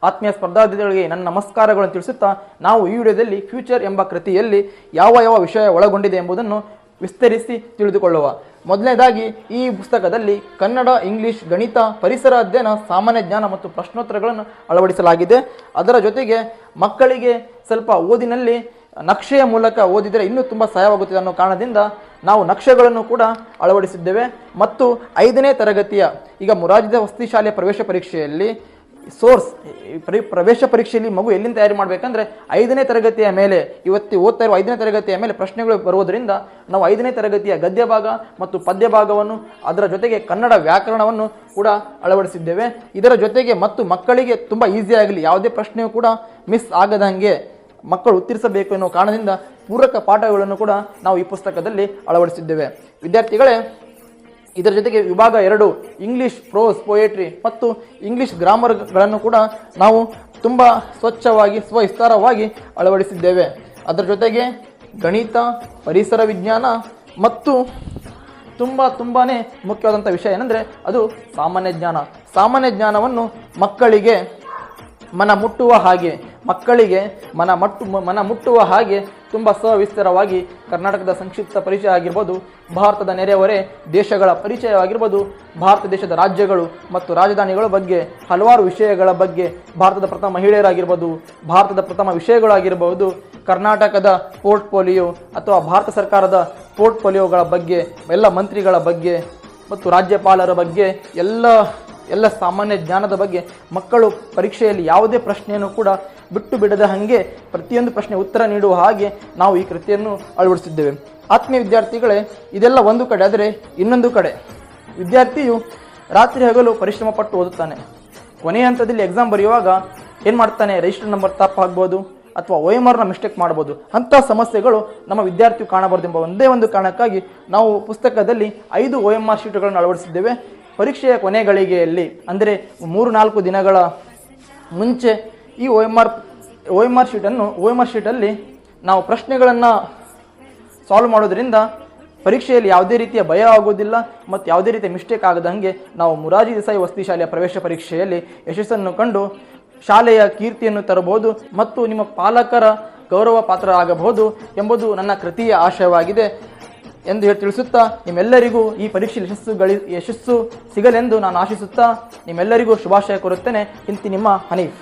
ಆತ್ಮೀಯ ಸ್ಪರ್ಧಾರ್ಥಿಗಳಿಗೆ ನನ್ನ ನಮಸ್ಕಾರಗಳನ್ನು ತಿಳಿಸುತ್ತಾ ನಾವು ಈ ವಿಡಿಯೋದಲ್ಲಿ ಫ್ಯೂಚರ್ ಎಂಬ ಕೃತಿಯಲ್ಲಿ ಯಾವ ಯಾವ ವಿಷಯ ಒಳಗೊಂಡಿದೆ ಎಂಬುದನ್ನು ವಿಸ್ತರಿಸಿ ತಿಳಿದುಕೊಳ್ಳುವ. ಮೊದಲನೇದಾಗಿ ಈ ಪುಸ್ತಕದಲ್ಲಿ ಕನ್ನಡ, ಇಂಗ್ಲಿಷ್, ಗಣಿತ, ಪರಿಸರ ಅಧ್ಯಯನ, ಸಾಮಾನ್ಯ ಜ್ಞಾನ ಮತ್ತು ಪ್ರಶ್ನೋತ್ತರಗಳನ್ನು ಅಳವಡಿಸಲಾಗಿದೆ. ಅದರ ಜೊತೆಗೆ ಮಕ್ಕಳಿಗೆ ಸ್ವಲ್ಪ ಓದಿನಲ್ಲಿ ನಕ್ಷೆಯ ಮೂಲಕ ಓದಿದರೆ ಇನ್ನೂ ತುಂಬ ಸಹಾಯವಾಗುತ್ತದೆ ಅನ್ನೋ ಕಾರಣದಿಂದ ನಾವು ನಕ್ಷೆಗಳನ್ನು ಕೂಡ ಅಳವಡಿಸಿದ್ದೇವೆ. ಮತ್ತು 5ನೇ ತರಗತಿಯ ಈಗ ಮೊರಾರ್ಜಿ ವಸತಿ ಶಾಲೆಯ ಪ್ರವೇಶ ಪರೀಕ್ಷೆಯಲ್ಲಿ ಪ್ರವೇಶ ಪರೀಕ್ಷೆಯಲ್ಲಿ ಮಗು ಎಲ್ಲಿಂದ ತಯಾರಿ ಮಾಡಬೇಕಂದ್ರೆ 5ನೇ ತರಗತಿಯ ಮೇಲೆ ಓದ್ತಾ ಇರುವ 5ನೇ ತರಗತಿಯ ಮೇಲೆ ಪ್ರಶ್ನೆಗಳು ಬರುವುದರಿಂದ ನಾವು 5ನೇ ತರಗತಿಯ ಗದ್ಯ ಭಾಗ ಮತ್ತು ಪದ್ಯ ಭಾಗವನ್ನು ಅದರ ಜೊತೆಗೆ ಕನ್ನಡ ವ್ಯಾಕರಣವನ್ನು ಕೂಡ ಅಳವಡಿಸಿದ್ದೇವೆ. ಇದರ ಜೊತೆಗೆ ಮತ್ತು ಮಕ್ಕಳಿಗೆ ತುಂಬ ಈಸಿ ಆಗಲಿ, ಯಾವುದೇ ಪ್ರಶ್ನೆಯೂ ಕೂಡ ಮಿಸ್ ಆಗದಂಗೆ ಮಕ್ಕಳು ಉತ್ತರಿಸಬೇಕು ಎನ್ನುವ ಕಾರಣದಿಂದ ಪೂರಕ ಪಾಠಗಳನ್ನು ಕೂಡ ನಾವು ಈ ಪುಸ್ತಕದಲ್ಲಿ ಅಳವಡಿಸಿದ್ದೇವೆ. ವಿದ್ಯಾರ್ಥಿಗಳೇ, ಇದರ ಜೊತೆಗೆ ವಿಭಾಗ 2 ಇಂಗ್ಲಿಷ್ ಪ್ರೋಸ್ ಪೊಯೆಟ್ರಿ ಮತ್ತು ಇಂಗ್ಲಿಷ್ ಗ್ರಾಮರ್ಗಳನ್ನು ಕೂಡ ನಾವು ತುಂಬ ಸ್ವಚ್ಛವಾಗಿ ವಿಸ್ತಾರವಾಗಿ ಅಳವಡಿಸಿದ್ದೇವೆ. ಅದರ ಜೊತೆಗೆ ಗಣಿತ, ಪರಿಸರ ವಿಜ್ಞಾನ ಮತ್ತು ತುಂಬಾ ಮುಖ್ಯವಾದಂಥ ವಿಷಯ ಏನಂದರೆ ಅದು ಸಾಮಾನ್ಯ ಜ್ಞಾನ. ಸಾಮಾನ್ಯ ಜ್ಞಾನವನ್ನು ಮಕ್ಕಳಿಗೆ ಮನ ಮುಟ್ಟುವ ಹಾಗೆ ತುಂಬ ಸವಿಸ್ತಾರವಾಗಿ ಕರ್ನಾಟಕದ ಸಂಕ್ಷಿಪ್ತ ಪರಿಚಯ ಆಗಿರ್ಬೋದು, ಭಾರತದ ನೆರೆಹೊರೆ ದೇಶಗಳ ಪರಿಚಯವಾಗಿರ್ಬೋದು, ಭಾರತ ದೇಶದ ರಾಜ್ಯಗಳು ಮತ್ತು ರಾಜಧಾನಿಗಳ ಬಗ್ಗೆ ಹಲವಾರು ವಿಷಯಗಳ ಬಗ್ಗೆ, ಭಾರತದ ಪ್ರಥಮ ಮಹಿಳೆಯರಾಗಿರ್ಬೋದು, ಭಾರತದ ಪ್ರಥಮ ವಿಷಯಗಳಾಗಿರ್ಬೋದು, ಕರ್ನಾಟಕದ ಪೋರ್ಟ್ಫೋಲಿಯೋ ಅಥವಾ ಭಾರತ ಸರ್ಕಾರದ ಪೋರ್ಟ್ಫೋಲಿಯೋಗಳ ಬಗ್ಗೆ, ಎಲ್ಲ ಮಂತ್ರಿಗಳ ಬಗ್ಗೆ ಮತ್ತು ರಾಜ್ಯಪಾಲರ ಬಗ್ಗೆ ಎಲ್ಲ ಸಾಮಾನ್ಯ ಜ್ಞಾನದ ಬಗ್ಗೆ ಮಕ್ಕಳು ಪರೀಕ್ಷೆಯಲ್ಲಿ ಯಾವುದೇ ಪ್ರಶ್ನೆಯನ್ನು ಕೂಡ ಬಿಟ್ಟು ಬಿಡದ ಹಾಗೆ ಪ್ರತಿಯೊಂದು ಪ್ರಶ್ನೆ ಉತ್ತರ ನೀಡುವ ಹಾಗೆ ನಾವು ಈ ಕೃತಿಯನ್ನು ಅಳವಡಿಸಿದ್ದೇವೆ. ಆತ್ಮೀಯ ವಿದ್ಯಾರ್ಥಿಗಳೇ, ಇದೆಲ್ಲ ಒಂದು ಕಡೆ. ಆದರೆ ಇನ್ನೊಂದು ಕಡೆ ವಿದ್ಯಾರ್ಥಿಯು ರಾತ್ರಿ ಹಗಲು ಪರಿಶ್ರಮ ಪಟ್ಟು ಓದುತ್ತಾನೆ. ಕೊನೆಯ ಹಂತದಲ್ಲಿ ಎಕ್ಸಾಮ್ ಬರೆಯುವಾಗ ಏನು ಮಾಡ್ತಾನೆ, ರಿಜಿಸ್ಟರ್ ನಂಬರ್ ತಪ್ಪಾಗ್ಬೋದು ಅಥವಾ OMRನ ಮಿಸ್ಟೇಕ್ ಮಾಡ್ಬೋದು. ಅಂಥ ಸಮಸ್ಯೆಗಳು ನಮ್ಮ ವಿದ್ಯಾರ್ಥಿಯು ಕಾಣಬಾರ್ದು ಎಂಬ ಒಂದೇ ಒಂದು ಕಾರಣಕ್ಕಾಗಿ ನಾವು ಪುಸ್ತಕದಲ್ಲಿ 5 OMR ಶೀಟ್ಗಳನ್ನು ಅಳವಡಿಸಿದ್ದೇವೆ. ಪರೀಕ್ಷೆಯ ಕೊನೆ ಗಳಿಗೆಯಲ್ಲಿ ಅಂದರೆ 3-4 ದಿನಗಳ ಮುಂಚೆ ಈ OMR ಶೀಟಲ್ಲಿ ನಾವು ಪ್ರಶ್ನೆಗಳನ್ನು ಸಾಲ್ವ್ ಮಾಡೋದ್ರಿಂದ ಪರೀಕ್ಷೆಯಲ್ಲಿ ಯಾವುದೇ ರೀತಿಯ ಭಯ ಆಗೋದಿಲ್ಲ ಮತ್ತು ಯಾವುದೇ ರೀತಿಯ ಮಿಸ್ಟೇಕ್ ಆಗದಂಗೆ ನಾವು ಮೊರಾರ್ಜಿ ದೇಸಾಯಿ ವಸತಿ ಶಾಲೆಯ ಪ್ರವೇಶ ಪರೀಕ್ಷೆಯಲ್ಲಿ ಯಶಸ್ಸನ್ನು ಕಂಡು ಶಾಲೆಯ ಕೀರ್ತಿಯನ್ನು ತರಬಹುದು ಮತ್ತು ನಿಮ್ಮ ಪಾಲಕರ ಗೌರವ ಪಾತ್ರರಾಗಬಹುದು ಎಂಬುದು ನನ್ನ ಕೃತಿಯ ಆಶಯವಾಗಿದೆ ಎಂದು ತಿಳಿಸುತ್ತಾ ನಿಮ್ಮೆಲ್ಲರಿಗೂ ಈ ಪರೀಕ್ಷೆಯಲ್ಲಿ ಯಶಸ್ಸು ಸಿಗಲೆಂದು ನಾನು ಆಶಿಸುತ್ತಾ ನಿಮ್ಮೆಲ್ಲರಿಗೂ ಶುಭಾಶಯ ಕೋರುತ್ತೇನೆ. ಇಂತಿ ನಿಮ್ಮ ಹನೀಫ್.